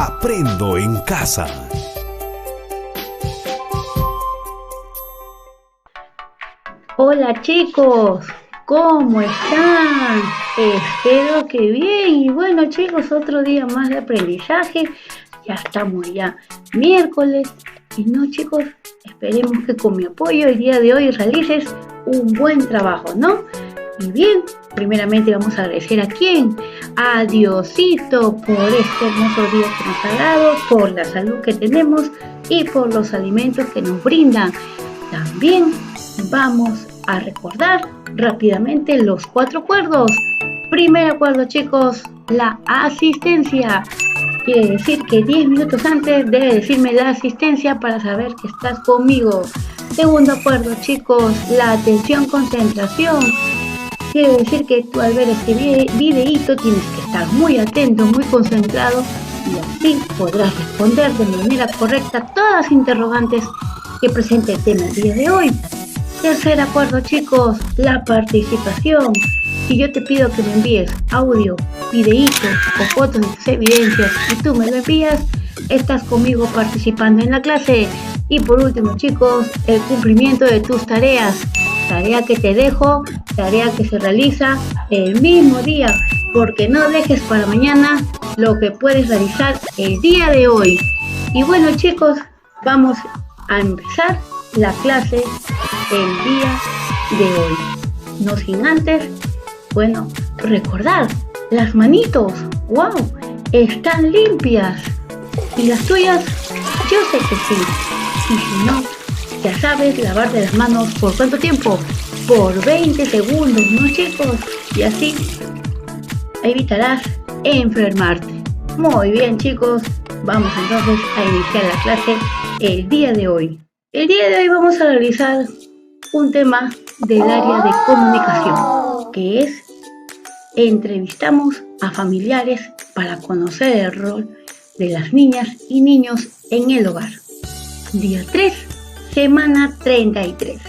Aprendo en casa. Hola chicos, ¿cómo están? Espero que bien. Y bueno chicos, otro día más de aprendizaje. Ya estamos ya miércoles. Y no chicos, esperemos que con mi apoyo el día de hoy realices un buen trabajo, ¿no? Y bien, primeramente vamos a agradecer a quién, a Diosito por este hermoso día que nos ha dado, por la salud que tenemos y por los alimentos que nos brindan. También vamos a recordar rápidamente los 4 acuerdos. Primer acuerdo chicos, la asistencia. Quiere decir que 10 minutos antes debe decirme la asistencia para saber que estás conmigo. Segundo acuerdo chicos, la atención concentración. Quiere decir que tú al ver este videíto tienes que estar muy atento, muy concentrado y así podrás responder de manera correcta todas las interrogantes que presente el tema el día de hoy. Tercer acuerdo chicos, la participación. Si yo te pido que me envíes audio, videíto o fotos de tus evidencias y tú me lo envías, estás conmigo participando en la clase. Y por último chicos, el cumplimiento de tus tareas. Tarea que te dejo, tarea que se realiza el mismo día, porque no dejes para mañana lo que puedes realizar el día de hoy. Y bueno chicos, vamos a empezar la clase el día de hoy. No sin antes, bueno, recordar, las manitos, wow, están limpias. ¿Y las tuyas? Yo sé que sí. Y si no, ya sabes, lavarte las manos ¿por cuánto tiempo? Por 20 segundos, ¿no chicos? Y así evitarás enfermarte. Muy bien chicos, vamos entonces a iniciar la clase el día de hoy. El día de hoy vamos a realizar un tema del área de comunicación, que es entrevistamos a familiares para conocer el rol de las niñas y niños en el hogar. Día 3. Semana 33.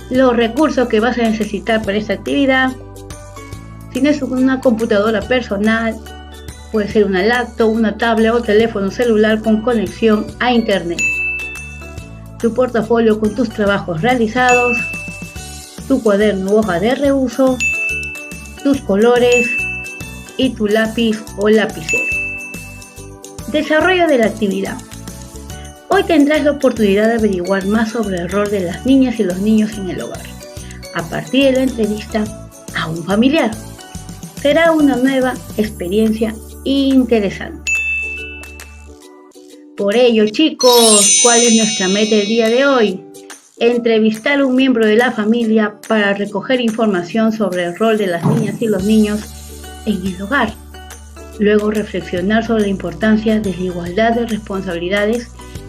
Los recursos que vas a necesitar para esta actividad: si no es una computadora personal, puede ser una laptop, una tablet o teléfono celular con conexión a internet. Tu portafolio con tus trabajos realizados, tu cuaderno o hoja de reuso, tus colores y tu lápiz o lapicero. Desarrollo de la actividad. Hoy tendrás la oportunidad de averiguar más sobre el rol de las niñas y los niños en el hogar, a partir de la entrevista a un familiar. Será una nueva experiencia interesante. Por ello, chicos, ¿cuál es nuestra meta el día de hoy? Entrevistar a un miembro de la familia para recoger información sobre el rol de las niñas y los niños en el hogar. Luego, reflexionar sobre la importancia de la igualdad de responsabilidades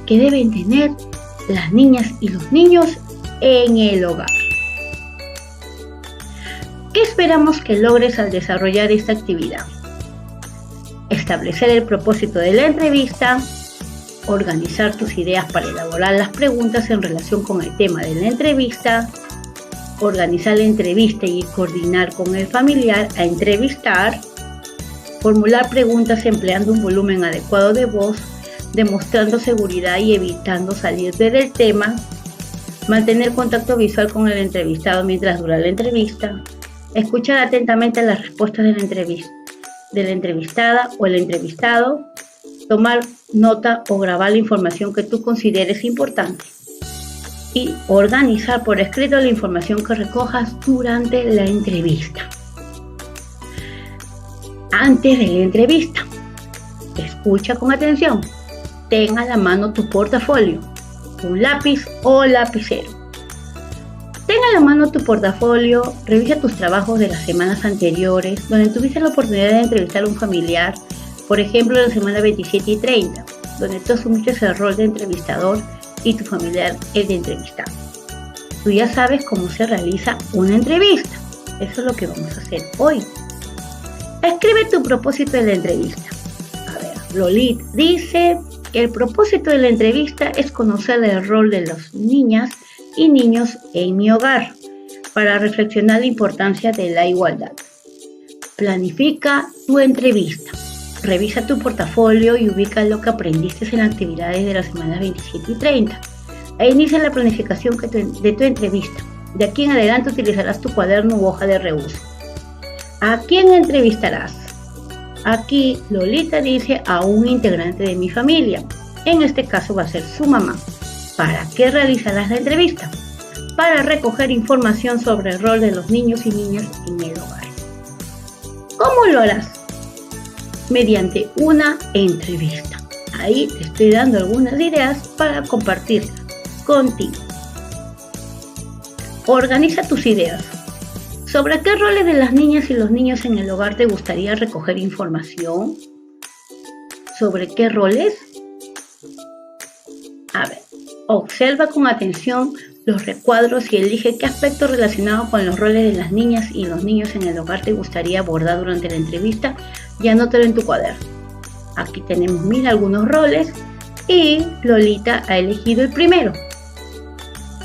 que deben tener las niñas y los niños en el hogar. ¿Qué esperamos que logres al desarrollar esta actividad? Establecer el propósito de la entrevista, organizar tus ideas para elaborar las preguntas en relación con el tema de la entrevista, organizar la entrevista y coordinar con el familiar a entrevistar, formular preguntas empleando un volumen adecuado de voz, demostrando seguridad y evitando salirte del tema, mantener contacto visual con el entrevistado mientras dura la entrevista, escuchar atentamente las respuestas de la entrevistada o el entrevistado, tomar nota o grabar la información que tú consideres importante y organizar por escrito la información que recojas durante la entrevista. Antes de la entrevista, escucha con atención. Ten a la mano tu portafolio, un lápiz o lapicero. Ten a la mano tu portafolio, revisa tus trabajos de las semanas anteriores, donde tuviste la oportunidad de entrevistar a un familiar, por ejemplo, en la semana 27 y 30, donde tú asumiste el rol de entrevistador y tu familiar el de entrevistado. Tú ya sabes cómo se realiza una entrevista. Eso es lo que vamos a hacer hoy. Escribe tu propósito de la entrevista. A ver, Lolita dice: el propósito de la entrevista es conocer el rol de las niñas y niños en mi hogar, para reflexionar la importancia de la igualdad. Planifica tu entrevista. Revisa tu portafolio y ubica lo que aprendiste en las actividades de las semanas 27 y 30. E inicia la planificación de tu entrevista. De aquí en adelante utilizarás tu cuaderno u hoja de reuso. ¿A quién entrevistarás? Aquí Lolita dice a un integrante de mi familia. En este caso va a ser su mamá. ¿Para qué realizarás la entrevista? Para recoger información sobre el rol de los niños y niñas en el hogar. ¿Cómo lo harás? Mediante una entrevista. Ahí te estoy dando algunas ideas para compartir contigo. Organiza tus ideas. ¿Sobre qué roles de las niñas y los niños en el hogar te gustaría recoger información? ¿Sobre qué roles? A ver, observa con atención los recuadros y elige qué aspecto relacionado con los roles de las niñas y los niños en el hogar te gustaría abordar durante la entrevista y anótalo en tu cuaderno. Aquí tenemos, mira, algunos roles y Lolita ha elegido el primero.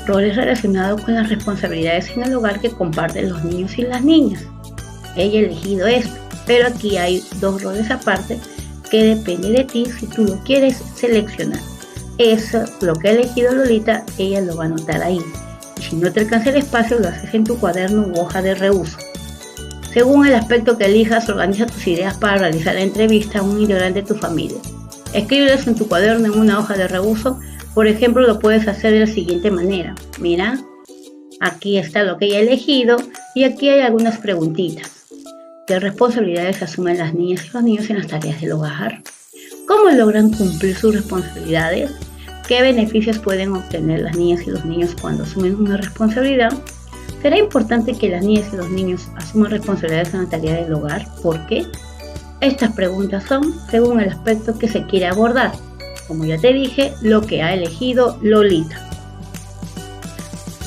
Roles relacionados con las responsabilidades en el hogar que comparten los niños y las niñas. Ella ha elegido esto, pero aquí hay dos roles aparte que depende de ti si tú lo quieres seleccionar. Eso, lo que ha elegido Lolita, ella lo va a anotar ahí. Y si no te alcanza el espacio, lo haces en tu cuaderno u hoja de reuso. Según el aspecto que elijas, organiza tus ideas para realizar la entrevista a un integrante de tu familia. Escríbelos en tu cuaderno en una hoja de reuso. Por ejemplo, lo puedes hacer de la siguiente manera. Mira, aquí está lo que ella ha elegido y aquí hay algunas preguntitas. ¿Qué responsabilidades asumen las niñas y los niños en las tareas del hogar? ¿Cómo logran cumplir sus responsabilidades? ¿Qué beneficios pueden obtener las niñas y los niños cuando asumen una responsabilidad? ¿Será importante que las niñas y los niños asuman responsabilidades en la tarea del hogar? ¿Por qué? Estas preguntas son según el aspecto que se quiere abordar. Como ya te dije, lo que ha elegido Lolita.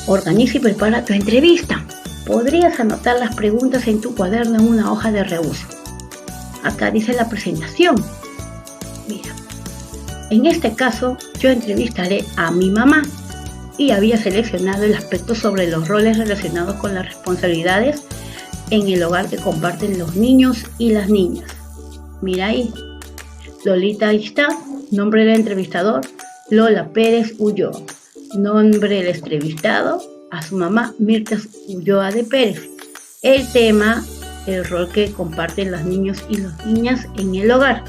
Organiza y prepara tu entrevista. Podrías anotar las preguntas en tu cuaderno en una hoja de reuso. Acá dice la presentación. Mira, en este caso yo entrevistaré a mi mamá y había seleccionado el aspecto sobre los roles relacionados con las responsabilidades en el hogar que comparten los niños y las niñas. Mira ahí, Lolita, ahí está. Nombre del entrevistador, Lola Pérez Ulloa. Nombre del entrevistado, a su mamá, Mirta Ulloa de Pérez. El tema, el rol que comparten los niños y las niñas en el hogar.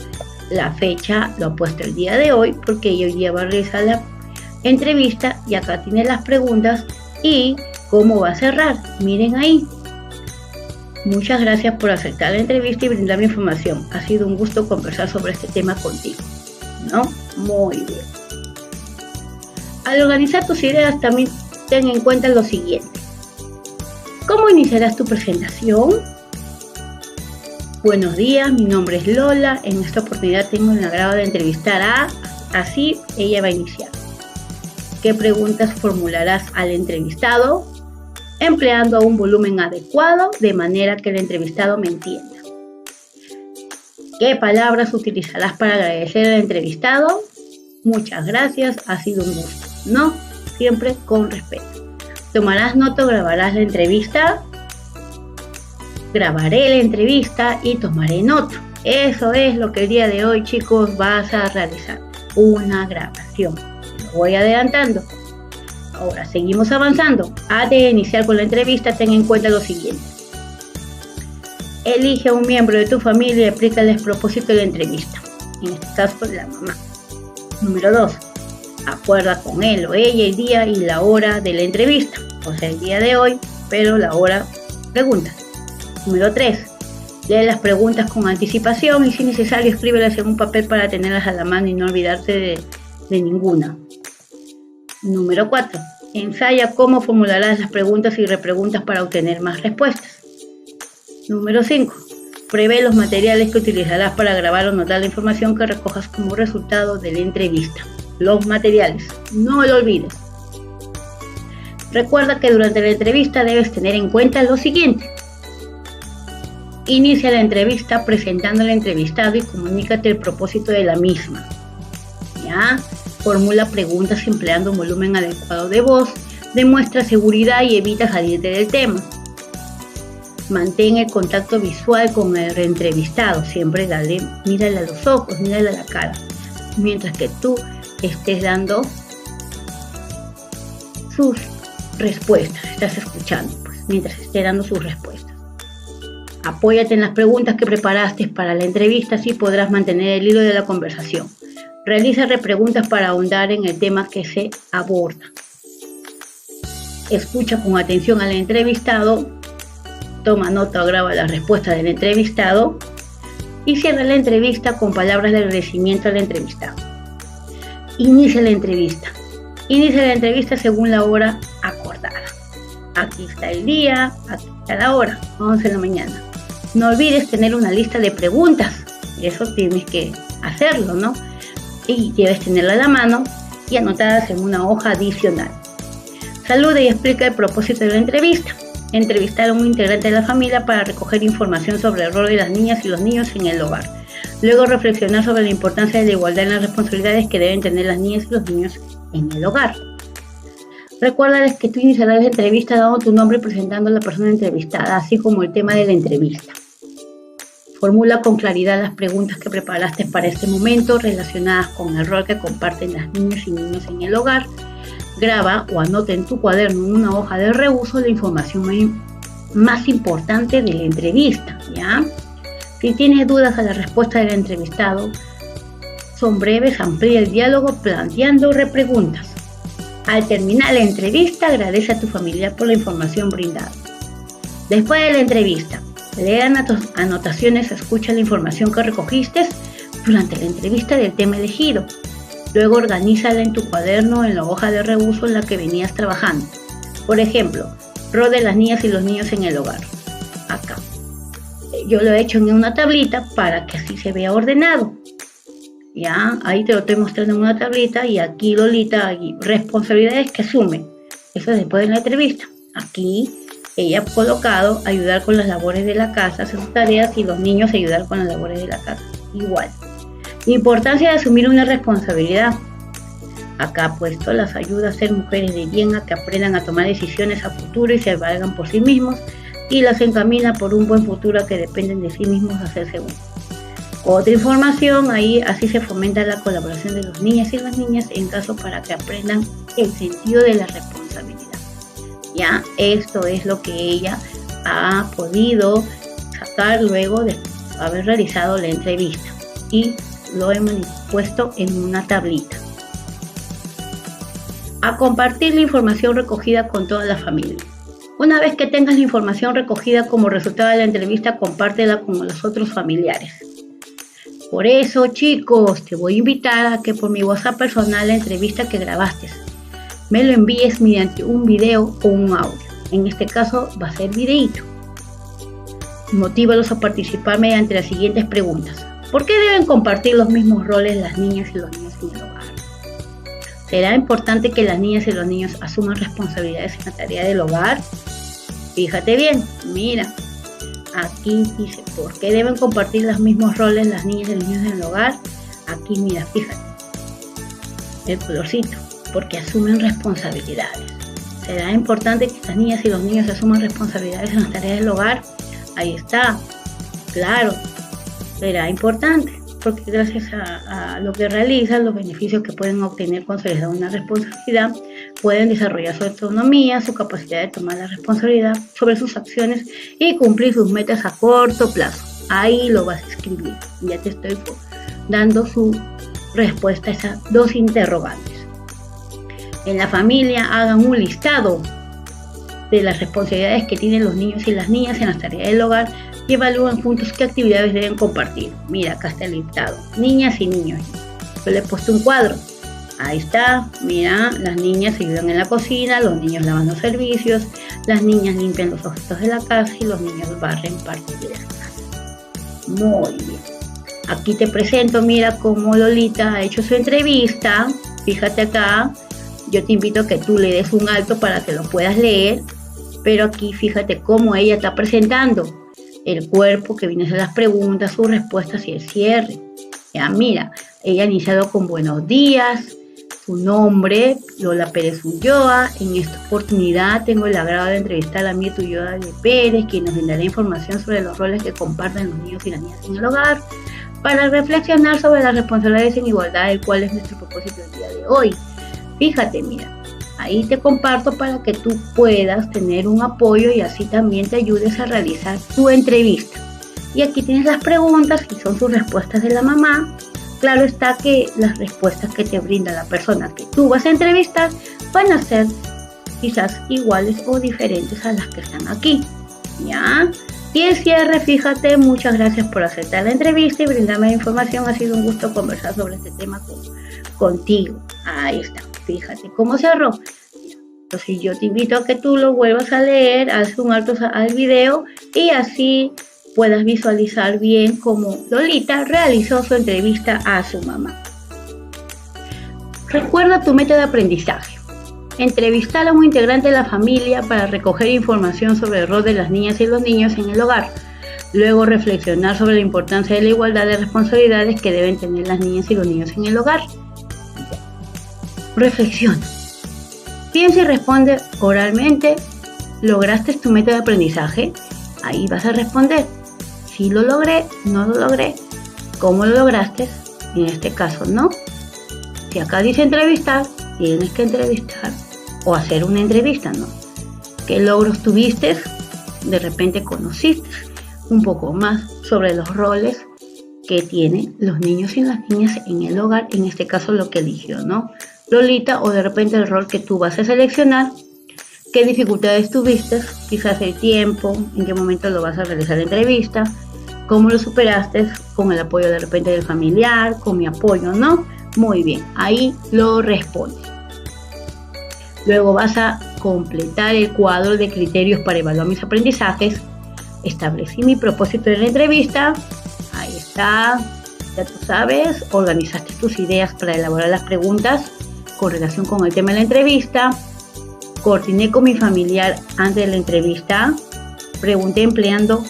La fecha lo ha puesto el día de hoy porque ella ya va a realizar la entrevista y acá tiene las preguntas y cómo va a cerrar. Miren ahí. Muchas gracias por aceptar la entrevista y brindarme información. Ha sido un gusto conversar sobre este tema contigo. ¿No? Muy bien. Al organizar tus ideas también ten en cuenta lo siguiente. ¿Cómo iniciarás tu presentación? Buenos días, mi nombre es Lola. En esta oportunidad tengo el agrado de entrevistar a... Así ella va a iniciar. ¿Qué preguntas formularás al entrevistado? Empleando un volumen adecuado de manera que el entrevistado me entienda. ¿Qué palabras utilizarás para agradecer al entrevistado? Muchas gracias, ha sido un gusto. No, siempre con respeto. ¿Tomarás nota o grabarás la entrevista? Grabaré la entrevista y tomaré nota. Eso es lo que el día de hoy, chicos, vas a realizar. Una grabación. Lo voy adelantando. Ahora, seguimos avanzando. Antes de iniciar con la entrevista, ten en cuenta lo siguiente. Elige a un miembro de tu familia y explícale el propósito de la entrevista. En este caso, la mamá. Número 2. Acuerda con él o ella el día y la hora de la entrevista. O sea, el día de hoy, pero la hora pregunta. Número 3. Lee las preguntas con anticipación y si necesario escríbelas en un papel para tenerlas a la mano y no olvidarte de ninguna. Número 4. Ensaya cómo formularás las preguntas y repreguntas para obtener más respuestas. Número 5. Prevé los materiales que utilizarás para grabar o notar la información que recojas como resultado de la entrevista. Los materiales, no lo olvides. Recuerda que durante la entrevista debes tener en cuenta lo siguiente. Inicia la entrevista presentando al entrevistado y comunícate el propósito de la misma. ¿Ya? Formula preguntas empleando un volumen adecuado de voz, demuestra seguridad y evita salirte del tema. Mantén el contacto visual con el entrevistado. Siempre mírale a los ojos, mírale a la cara. Mientras que tú estés dando sus respuestas. Estás escuchando, pues, mientras esté dando sus respuestas. Apóyate en las preguntas que preparaste para la entrevista, así podrás mantener el hilo de la conversación. Realiza repreguntas para ahondar en el tema que se aborda. Escucha con atención al entrevistado, toma nota o graba la respuesta del entrevistado y cierra la entrevista con palabras de agradecimiento al entrevistado. Inicia la entrevista. Inicia la entrevista según la hora acordada. Aquí está el día, aquí está la hora, 11 de la mañana. No olvides tener una lista de preguntas. Eso tienes que hacerlo, ¿no? Y debes tenerla a la mano y anotadas en una hoja adicional. Saluda y explica el propósito de la entrevista. Entrevistar a un integrante de la familia para recoger información sobre el rol de las niñas y los niños en el hogar. Luego reflexionar sobre la importancia de la igualdad en las responsabilidades que deben tener las niñas y los niños en el hogar. Recuerda que tú iniciarás la entrevista dando tu nombre y presentando a la persona entrevistada, así como el tema de la entrevista. Formula con claridad las preguntas que preparaste para este momento relacionadas con el rol que comparten las niñas y niños en el hogar. Graba o anota en tu cuaderno en una hoja de reuso la información más importante de la entrevista, ¿ya? Si tienes dudas a la respuesta del entrevistado, son breves, amplía el diálogo planteando repreguntas. Al terminar la entrevista, agradece a tu familiar por la información brindada. Después de la entrevista, lean anotaciones, escucha la información que recogiste durante la entrevista del tema elegido. Luego organízala en tu cuaderno en la hoja de reuso en la que venías trabajando. Por ejemplo, rol de las niñas y los niños en el hogar. Acá. Yo lo he hecho en una tablita para que así se vea ordenado. Ya, ahí te lo estoy mostrando en una tablita y aquí Lolita, aquí, responsabilidades que asume. Eso es después de la entrevista. Aquí ella ha colocado ayudar con las labores de la casa, hacer sus tareas y los niños ayudar con las labores de la casa. Igual. Importancia de asumir una responsabilidad. Acá ha puesto las ayuda a ser mujeres de bien, a que aprendan a tomar decisiones a futuro y se valgan por sí mismos y las encamina por un buen futuro a que dependen de sí mismos a hacerse uno. Otra información, ahí así se fomenta la colaboración de los niños y las niñas en caso para que aprendan el sentido de la responsabilidad. Ya, esto es lo que ella ha podido sacar luego de haber realizado la entrevista y lo hemos puesto en una tablita. A compartir la información recogida con toda la familia. Una vez que tengas la información recogida como resultado de la entrevista, compártela con los otros familiares. Por eso, chicos, te voy a invitar a que por mi WhatsApp personal la entrevista que grabaste me lo envíes mediante un video o un audio. En este caso va a ser videíto. Motívalos a participar mediante las siguientes preguntas. ¿Por qué deben compartir los mismos roles las niñas y los niños en el hogar? ¿Será importante que las niñas y los niños asuman responsabilidades en la tarea del hogar? Fíjate bien, mira. Aquí dice, ¿por qué deben compartir los mismos roles las niñas y los niños en el hogar? Aquí, mira, fíjate. El colorcito, porque asumen responsabilidades. ¿Será importante que las niñas y los niños asuman responsabilidades en las tareas del hogar? Ahí está, claro. Será importante, porque gracias a lo que realizan, los beneficios que pueden obtener cuando se les da una responsabilidad, pueden desarrollar su autonomía, su capacidad de tomar la responsabilidad sobre sus acciones y cumplir sus metas a corto plazo. Ahí lo vas a escribir. Ya te estoy dando su respuesta a esas dos interrogantes. En la familia hagan un listado de las responsabilidades que tienen los niños y las niñas en las tareas del hogar y evalúen juntos qué actividades deben compartir. Mira, acá está el listado. Niñas y niños. Yo le he puesto un cuadro. Ahí está. Mira, las niñas ayudan en la cocina, los niños lavan los servicios, las niñas limpian los objetos de la casa y los niños barren parte de la casa. Muy bien. Aquí te presento, mira cómo Lolita ha hecho su entrevista. Fíjate acá. Yo te invito a que tú le des un alto para que lo puedas leer. Pero aquí fíjate cómo ella está presentando el cuerpo que viene a hacer las preguntas, sus respuestas y el cierre. Ya mira, ella ha iniciado con buenos días, Tu nombre, Lola Pérez Ulloa. En esta oportunidad tengo el agrado de entrevistar a Mirta Ulloa de Pérez, quien nos brindará información sobre los roles que comparten los niños y las niñas en el hogar, para reflexionar sobre las responsabilidades en igualdad, el cual es nuestro propósito el día de hoy. Fíjate, mira, ahí te comparto para que tú puedas tener un apoyo y así también te ayudes a realizar tu entrevista. Y aquí tienes las preguntas y son sus respuestas de la mamá. Claro está que las respuestas que te brinda la persona que tú vas a entrevistar van a ser quizás iguales o diferentes a las que están aquí, ¿ya? Y en cierre, fíjate, muchas gracias por aceptar la entrevista y brindarme la información. Ha sido un gusto conversar sobre este tema contigo. Ahí está, fíjate cómo cerró. Entonces yo te invito a que tú lo vuelvas a leer, haz un alto al video y así puedas visualizar bien cómo Lolita realizó su entrevista a su mamá. Recuerda tu método de aprendizaje. Entrevistar a un integrante de la familia para recoger información sobre el rol de las niñas y los niños en el hogar. Luego reflexionar sobre la importancia de la igualdad de responsabilidades que deben tener las niñas y los niños en el hogar. Reflexiona. Piensa y responde oralmente. ¿Lograste tu método de aprendizaje? Ahí vas a responder. Si lo logré, no lo logré. ¿Cómo lo lograste? En este caso, no. Si acá dice entrevistar, tienes que entrevistar o hacer una entrevista, ¿no? ¿Qué logros tuviste? De repente conociste un poco más sobre los roles que tienen los niños y las niñas en el hogar, en este caso lo que eligió, ¿no? Lolita, o de repente el rol que tú vas a seleccionar. ¿Qué dificultades tuviste? Quizás el tiempo, en qué momento lo vas a realizar la entrevista, cómo lo superaste, con el apoyo de repente del familiar, con mi apoyo, ¿no? Muy bien, ahí lo respondes. Luego vas a completar el cuadro de criterios para evaluar mis aprendizajes. Establecí mi propósito de la entrevista. Ahí está, ya tú sabes, organizaste tus ideas para elaborar las preguntas con relación con el tema de la entrevista. Coordiné con mi familiar antes de la entrevista. Pregunté empleando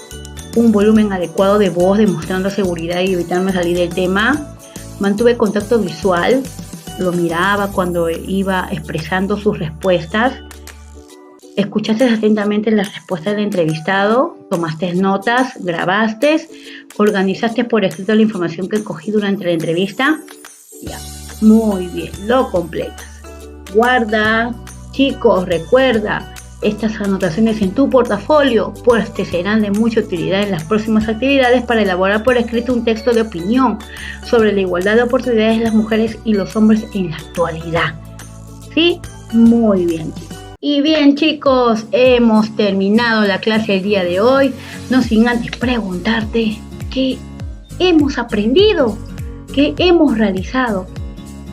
un volumen adecuado de voz, demostrando seguridad y evitarme salir del tema. Mantuve contacto visual. Lo miraba cuando iba expresando sus respuestas. Escuchaste atentamente las respuestas del entrevistado. Tomaste notas, grabaste. Organizaste por escrito la información que cogí durante la entrevista. Ya, muy bien, lo completas. Guarda. Chicos, recuerda, estas anotaciones en tu portafolio pues te serán de mucha utilidad en las próximas actividades para elaborar por escrito un texto de opinión sobre la igualdad de oportunidades de las mujeres y los hombres en la actualidad. ¿Sí? Muy bien, chicos. Y bien, chicos, hemos terminado la clase del día de hoy, no sin antes preguntarte qué hemos aprendido, qué hemos realizado.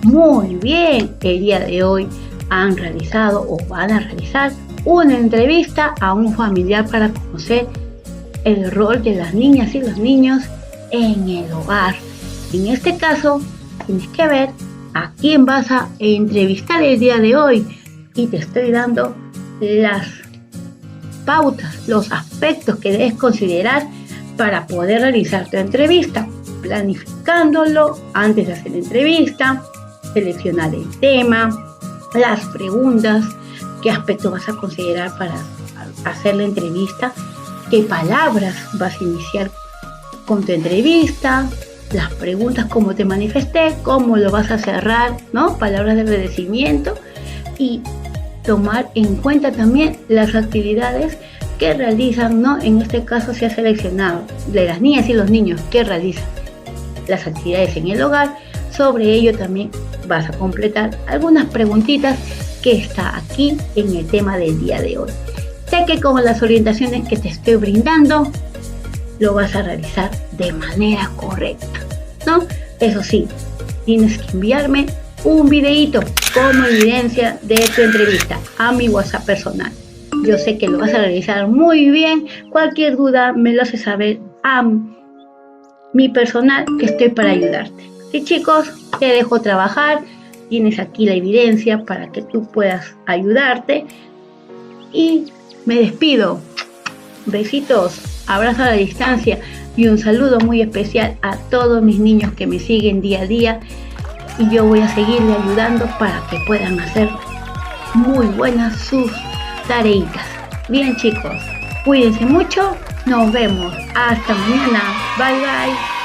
Muy bien, el día de hoy han realizado o van a realizar una entrevista a un familiar para conocer el rol de las niñas y los niños en el hogar. En este caso, tienes que ver a quién vas a entrevistar el día de hoy y te estoy dando las pautas, los aspectos que debes considerar para poder realizar tu entrevista, planificándolo antes de hacer la entrevista, seleccionar el tema, las preguntas, qué aspectos vas a considerar para hacer la entrevista, qué palabras vas a iniciar con tu entrevista, las preguntas, cómo te manifesté, cómo lo vas a cerrar, ¿no? Palabras de agradecimiento y tomar en cuenta también las actividades que realizan, ¿no? En este caso se ha seleccionado de las niñas y los niños que realizan las actividades en el hogar. Sobre ello también vas a completar algunas preguntitas que está aquí en el tema del día de hoy. Sé que con las orientaciones que te estoy brindando lo vas a realizar de manera correcta, ¿no? Eso sí, tienes que enviarme un videíto como evidencia de tu entrevista a mi WhatsApp personal. Yo sé que lo vas a realizar muy bien. Cualquier duda me lo haces saber a mi personal, que estoy para ayudarte. Sí, chicos, te dejo trabajar. Tienes aquí la evidencia para que tú puedas ayudarte. Y me despido. Besitos, abrazo a la distancia y un saludo muy especial a todos mis niños que me siguen día a día y yo voy a seguirle ayudando para que puedan hacer muy buenas sus tareitas. Bien chicos, cuídense mucho, nos vemos, hasta mañana, bye bye.